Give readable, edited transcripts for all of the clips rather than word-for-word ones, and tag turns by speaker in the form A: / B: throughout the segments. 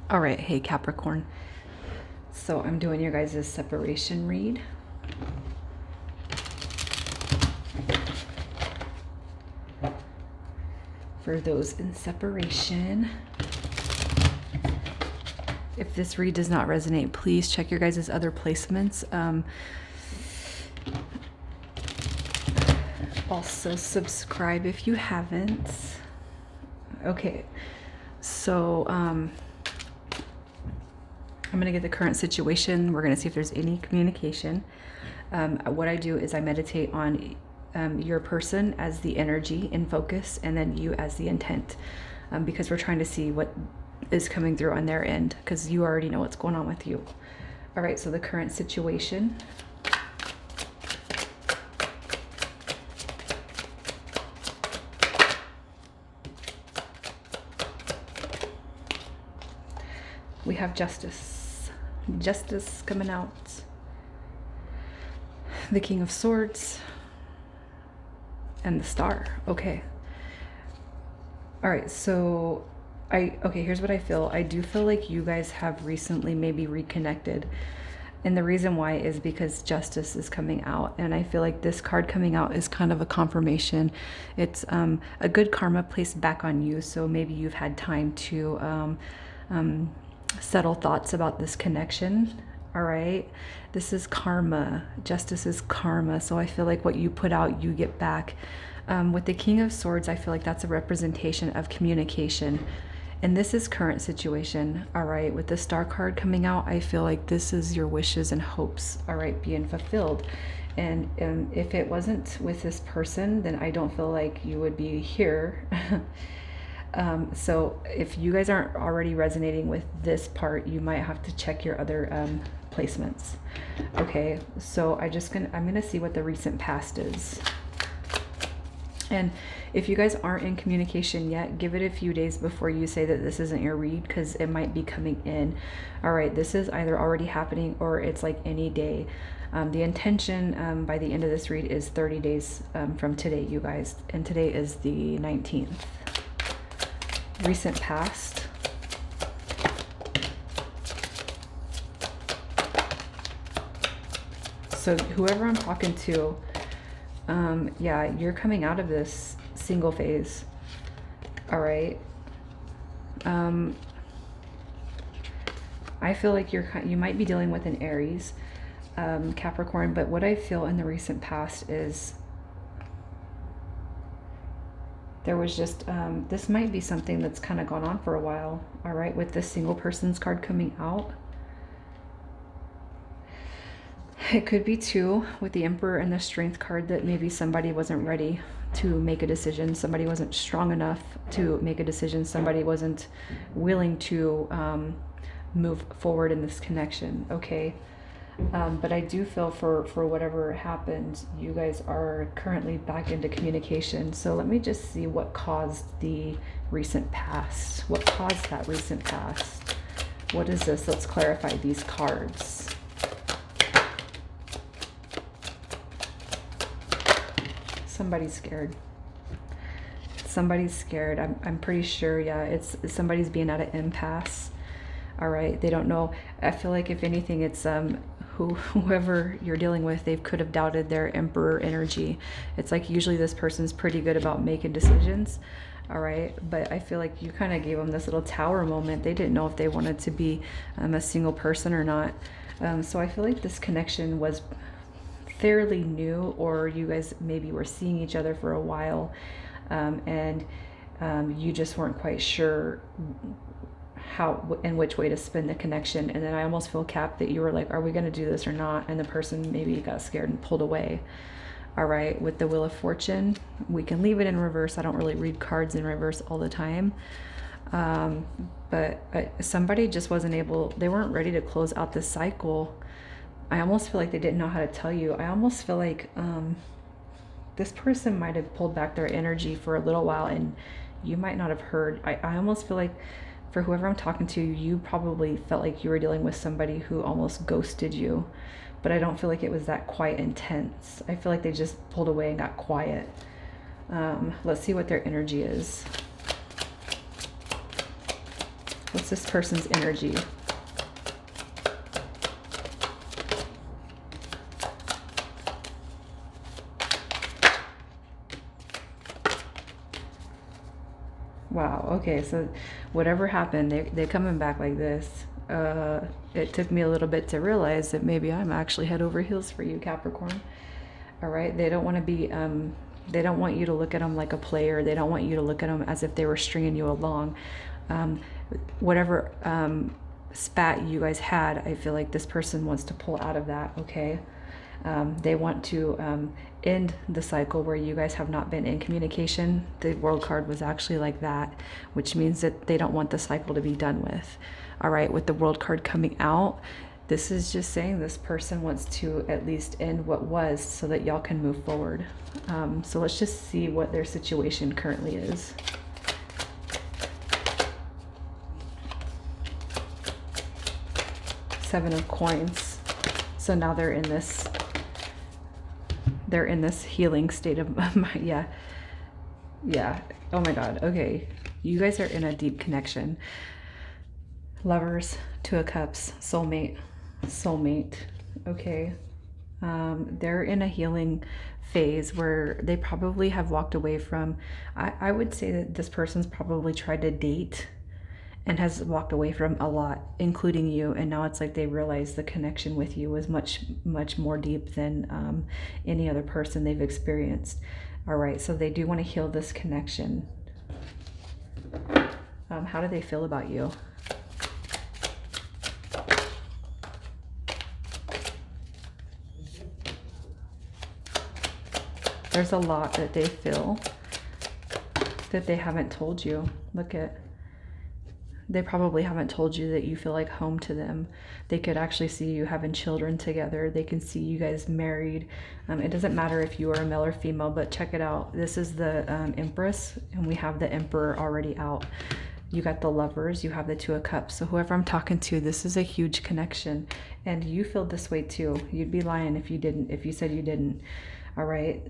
A: All right, hey Capricorn. So I'm doing your guys' separation read. For those in separation. If this read does not resonate, please check your guys' other placements. Also subscribe if you haven't. Okay, so I'm gonna get the current situation. We're gonna see if there's any communication. What I do is I meditate on your person as the energy in focus, and then you as the intent, because we're trying to see what is coming through on their end, because you already know what's going on with you. All right, so the current situation. We have justice. Justice coming out. The King of Swords. And the Star. Okay. All right, so okay, here's what I feel. I do feel like you guys have recently maybe reconnected. And the reason why is because justice is coming out. And I feel like this card coming out is kind of a confirmation. It's a good karma placed back on you. So maybe you've had time to settle thoughts about this connection. All right. This is karma. Justice is karma. So I feel like what you put out, you get back. With the King of Swords, I feel like that's a representation of communication. And this is current situation, all right? With the Star card coming out, I feel like this is your wishes and hopes, all right, being fulfilled. And if it wasn't with this person, then I don't feel like you would be here. So if you guys aren't already resonating with this part, you might have to check your other placements. Okay, so I'm gonna see what the recent past is. And if you guys aren't in communication yet, give it a few days before you say that this isn't your read, because it might be coming in. All right, this is either already happening or it's like any day. The intention by the end of this read is 30 days from today, you guys. And today is the 19th. Recent past. So whoever I'm talking to, yeah, you're coming out of this single phase. All right. I feel like you might be dealing with an Aries, Capricorn, but what I feel in the recent past is there was just, this might be something that's kind of gone on for a while. All right. With this single person's card coming out. It could be too, with the Emperor and the Strength card, that maybe somebody wasn't ready to make a decision. Somebody wasn't strong enough to make a decision. Somebody wasn't willing to move forward in this connection. Okay. But I do feel for whatever happened, you guys are currently back into communication. So let me just see what caused the recent past. What caused that recent past? What is this? Let's clarify these cards. Somebody's scared. Somebody's scared. I'm pretty sure, yeah, it's somebody's being at an impasse. All right, they don't know. I feel like if anything, it's whoever you're dealing with, they could have doubted their Emperor energy. It's like usually this person's pretty good about making decisions. All right, but I feel like you kind of gave them this little tower moment. They didn't know if they wanted to be a single person or not. So I feel like this connection was fairly new, or you guys maybe were seeing each other for a while, and you just weren't quite sure how and which way to spin the connection. And then I almost feel, Cap, that you were like, are we going to do this or not? And the person maybe got scared and pulled away. All right, with the Wheel of Fortune, we can leave it in reverse. I don't really read cards in reverse all the time. But somebody just wasn't able, they weren't ready to close out this cycle. I almost feel like they didn't know how to tell you. I almost feel like this person might have pulled back their energy for a little while, and you might not have heard. I almost feel like for whoever I'm talking to, you probably felt like you were dealing with somebody who almost ghosted you, but I don't feel like it was that quite intense. I feel like they just pulled away and got quiet. Let's see what their energy is. What's this person's energy? Wow, okay, so whatever happened, they're coming back like this. It took me a little bit to realize that maybe I'm actually head over heels for you, Capricorn. All right, they don't want to be, they don't want you to look at them like a player. They don't want you to look at them as if they were stringing you along. Whatever spat you guys had, I feel like this person wants to pull out of that, okay? They want to end the cycle where you guys have not been in communication. The World card was actually like that, which means that they don't want the cycle to be done with. All right, with the World card coming out, this is just saying this person wants to at least end what was so that y'all can move forward. So let's just see what their situation currently is. Seven of Coins. So now they're in this healing state of yeah. Oh my God. Okay, you guys are in a deep connection. Lovers, Two of Cups, soulmate. Okay, they're in a healing phase where they probably have walked away from, I would say that this person's probably tried to date and has walked away from a lot, including you, and now it's like they realize the connection with you was much more deep than any other person they've experienced. All right, so they do want to heal this connection. How do they feel about you? There's a lot that they feel that they haven't told you. Look at, they probably haven't told you that you feel like home to them. They could actually see you having children together. They can see you guys married. It doesn't matter if you are a male or female, but check it out. This is the Empress, and we have the Emperor already out. You got the Lovers, you have the Two of Cups. So whoever I'm talking to, this is a huge connection. And you feel this way too. You'd be lying if you didn't, if you said you didn't. All right,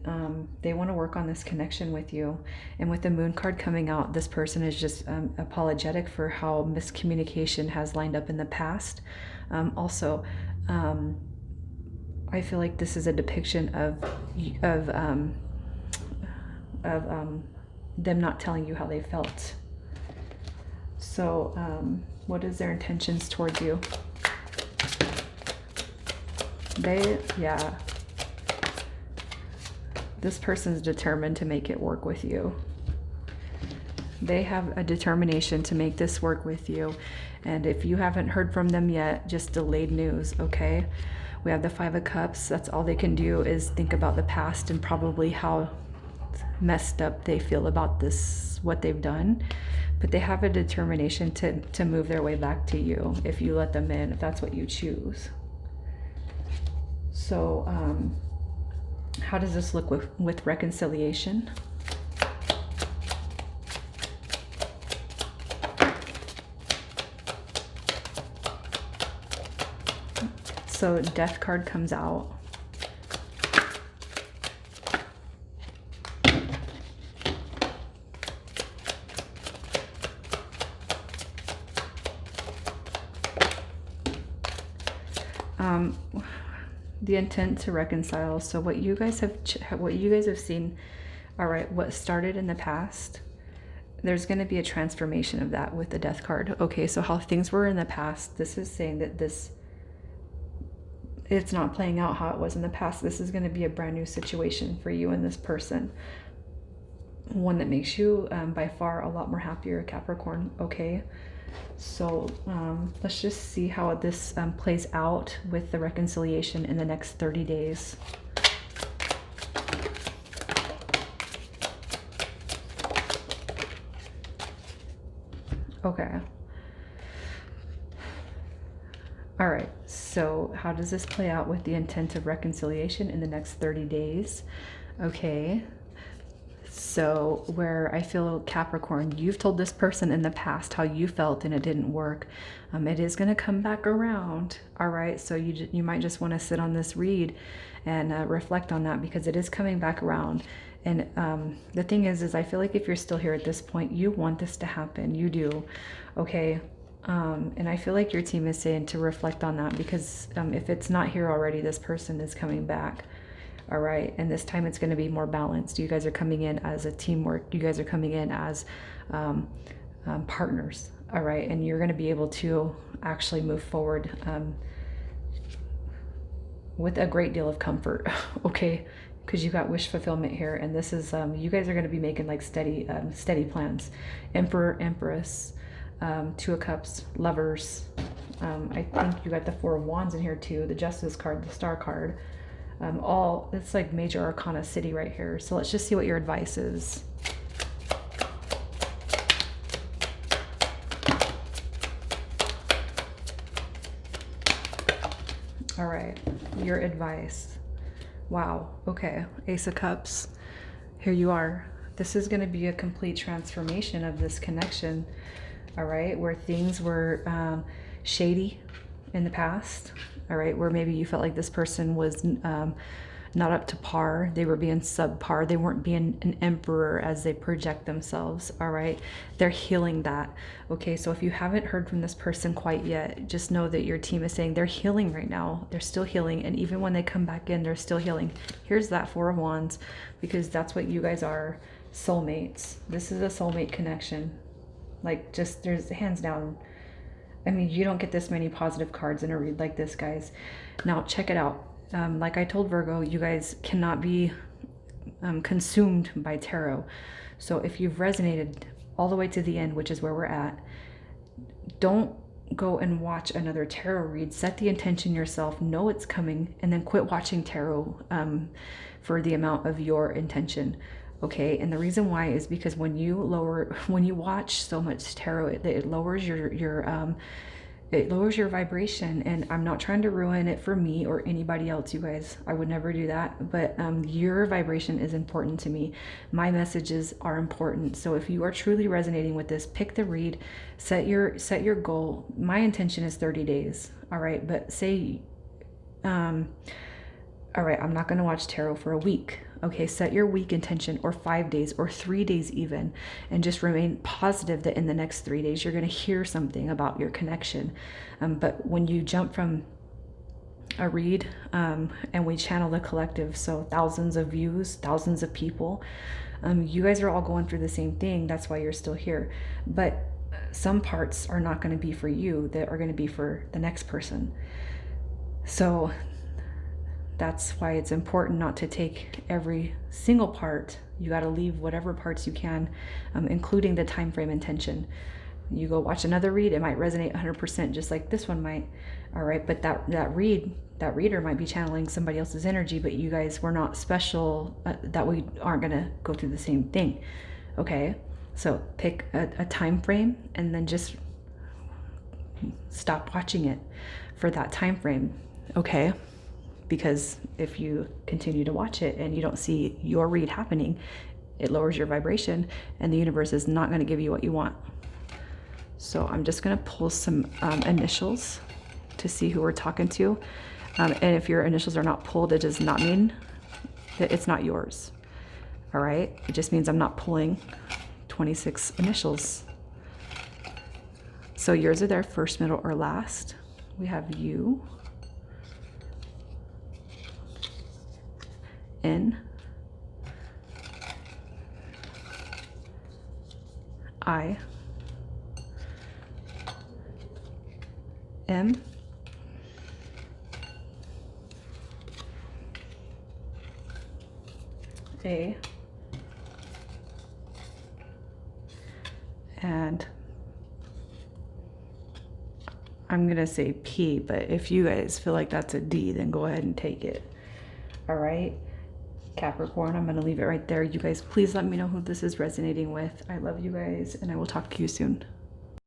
A: they want to work on this connection with you. And with the Moon card coming out, this person is just apologetic for how miscommunication has lined up in the past. Also, I feel like this is a depiction of them not telling you how they felt. So what is their intentions towards you? Yeah. This person's determined to make it work with you. They have a determination to make this work with you. And if you haven't heard from them yet, just delayed news, okay? We have the Five of Cups. That's all they can do is think about the past and probably how messed up they feel about this, what they've done. But they have a determination to move their way back to you if you let them in, if that's what you choose. So, how does this look with reconciliation? So Death card comes out. The intent to reconcile. So what you guys have seen, all right, what started in the past, there's going to be a transformation of that with the Death card. Okay, so how things were in the past, this is saying that it's not playing out how it was in the past. This is going to be a brand new situation for you and this person. One that makes you by far a lot more happier, Capricorn, okay? So let's just see how this plays out with the reconciliation in the next 30 days. Okay. All right, so how does this play out with the intent of reconciliation in the next 30 days? Okay. So where I feel, Capricorn, you've told this person in the past how you felt and it didn't work. It is going to come back around. All right. So you might just want to sit on this read and reflect on that, because it is coming back around. And the thing is I feel like if you're still here at this point, you want this to happen. You do. Okay. And I feel like your team is saying to reflect on that, because if it's not here already, this person is coming back. All right. And this time it's going to be more balanced. You guys are coming in as a teamwork. You guys are coming in as partners. All right. And you're going to be able to actually move forward with a great deal of comfort. Okay. Because you got wish fulfillment here. And this is, you guys are going to be making like steady plans. Emperor, Empress, Two of Cups, Lovers. I think you got the Four of Wands in here too. The Justice card, the Star card. It's like major arcana city right here. So let's just see what your advice is. All right, your advice. Wow, okay, Ace of Cups. Here you are. This is going to be a complete transformation of this connection, all right, where things were shady in the past, all right, where maybe you felt like this person was not up to par. They were being subpar. They weren't being an emperor as they project themselves, all right? They're healing that, okay? So if you haven't heard from this person quite yet, just know that your team is saying they're healing right now. They're still healing, and even when they come back in, they're still healing. Here's that Four of Wands, because that's what you guys are, soulmates. This is a soulmate connection. Like, just, there's hands down. I mean, you don't get this many positive cards in a read like this, guys. Now, check it out. Like I told Virgo, you guys cannot be consumed by tarot. So if you've resonated all the way to the end, which is where we're at, don't go and watch another tarot read. Set the intention yourself, know it's coming, and then quit watching tarot for the amount of your intention. Okay, and the reason why is because when you watch so much tarot, it lowers it lowers your vibration. And I'm not trying to ruin it for me or anybody else, you guys. I would never do that. But your vibration is important to me. My messages are important. So if you are truly resonating with this, pick the read, set your goal. My intention is 30 days. All right. But say, all right, I'm not going to watch tarot for a week. Okay, set your week intention, or 5 days, or 3 days even, and just remain positive that in the next 3 days you're going to hear something about your connection. But when you jump from a read and we channel the collective, so thousands of views, thousands of people, you guys are all going through the same thing. That's why you're still here. But some parts are not going to be for you, that are going to be for the next person. So that's why it's important not to take every single part. You got to leave whatever parts you can, including the time frame intention. You go watch another read, it might resonate 100%, just like this one might. All right, but that reader might be channeling somebody else's energy, but you guys were not special, that we aren't going to go through the same thing. Okay, so pick a time frame and then just stop watching it for that time frame. Okay, because if you continue to watch it and you don't see your read happening, it lowers your vibration, and the universe is not going to give you what you want. So I'm just going to pull some initials to see who we're talking to. And if your initials are not pulled, it does not mean that it's not yours. All right, it just means I'm not pulling 26 initials. So yours are there, first, middle, or last. We have you, N, I, M, A, and I'm gonna say P, but if you guys feel like that's a D, then go ahead and take it. All right, Capricorn, I'm gonna leave it right there. You guys, please let me know who this is resonating with. I love you guys, and I will talk to you soon.